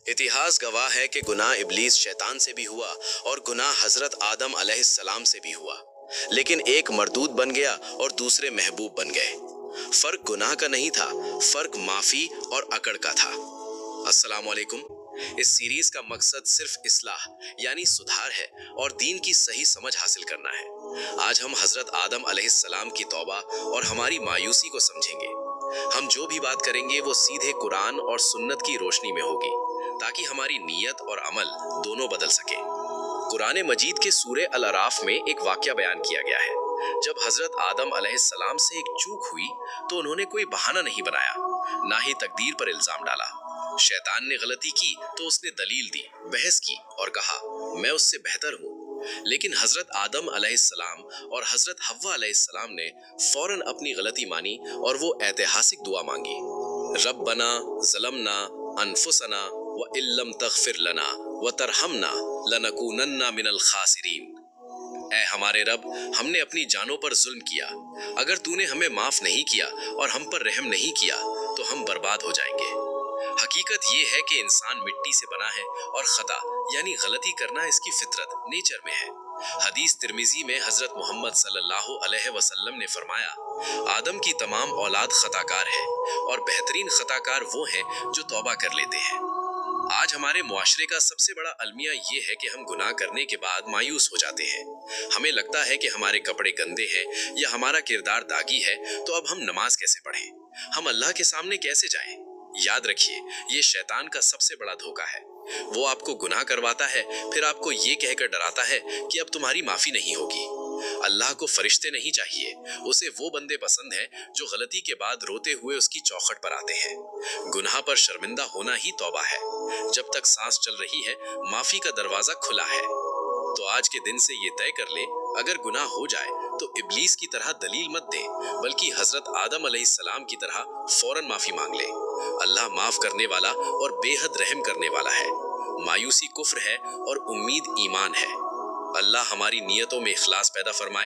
इतिहास गवाह है कि गुनाह इब्लीस शैतान से भी हुआ और गुनाह हजरत आदम अलैहिस्सलाम से भी हुआ, लेकिन एक मरदूद बन गया और दूसरे महबूब बन गए। फर्क गुनाह का नहीं था, फर्क माफी और अकड़ का था। अस्सलाम वालेकुम। इस सीरीज का मकसद सिर्फ इस्लाह यानी सुधार है और दीन की सही समझ हासिल करना है। आज हम हजरत आदम अलैहिस्सलाम की तौबा और हमारी मायूसी को समझेंगे। हम जो भी बात करेंगे वो सीधे कुरान और सुन्नत की रोशनी में होगी, ताकि हमारी नीयत और अमल दोनों बदल सके। कुरान मजीद के सूरे अल अराफ में एक वाकया बयान किया गया है। जब हजरत आदम अलैहिस्सलाम से एक चूक हुई तो उन्होंने कोई बहाना नहीं बनाया, ना ही तकदीर पर इल्जाम डाला। शैतान ने गलती की तो उसने दलील दी, बहस की और कहा मैं उससे बेहतर हूँ। लेकिन हजरत आदम अलैहिस्सलाम और हजरत हव्वा अलैहिस्सलाम ने फौरन अपनी गलती मानी और वो ऐतिहासिक दुआ मांगी, रब्बना ज़लमना अनफुसना व इल्लम तगफिर लना व तरहमना लनकूनन्ना मिनल खासिरीन। ऐ हमारे रब, हमने अपनी जानों पर जुल्म किया, अगर तूने हमें माफ नहीं किया और हम पर रहम नहीं किया तो हम बर्बाद हो जाएंगे। हकीकत ये है कि इंसान मिट्टी से बना है और खता यानी गलती करना इसकी फितरत नेचर में है। हदीस तिर्मिजी में हजरत मोहम्मद सल्लल्लाहु अलैहि वसल्लम ने फरमाया, आदम की तमाम औलाद खताकार है और बेहतरीन खताकार वो हैं जो तौबा कर लेते हैं। आज हमारे मुआशरे का सबसे बड़ा अलमिया ये है कि हम गुनाह करने के बाद मायूस हो जाते हैं। हमें लगता है कि हमारे कपड़े गंदे हैं या हमारा किरदार दागी है, तो अब हम नमाज कैसे पढ़ें, हम अल्लाह के सामने कैसे जाएं? याद रखिए, ये शैतान का सबसे बड़ा धोखा है। वो आपको गुनाह करवाता है, फिर आपको ये कहकर डराता है कि अब तुम्हारी माफी नहीं होगी। अल्लाह को फरिश्ते नहीं चाहिए, उसे वो बंदे पसंद हैं जो गलती के बाद रोते हुए उसकी चौखट पर आते हैं। गुनाह पर शर्मिंदा होना ही तौबा है। जब तक सांस चल रही है, माफी का दरवाजा खुला है। तो आज के दिन से ये तय कर ले, अगर गुनाह हो जाए तो इब्लीस की तरह दलील मत दे, बल्कि हजरत आदम अलैहिस्सलाम की तरह फौरन माफी मांग ले। अल्लाह माफ करने वाला और बेहद रहम करने वाला है। मायूसी कुफ्र है और उम्मीद ईमान है। अल्लाह हमारी नियतों में इखलास पैदा फरमाए।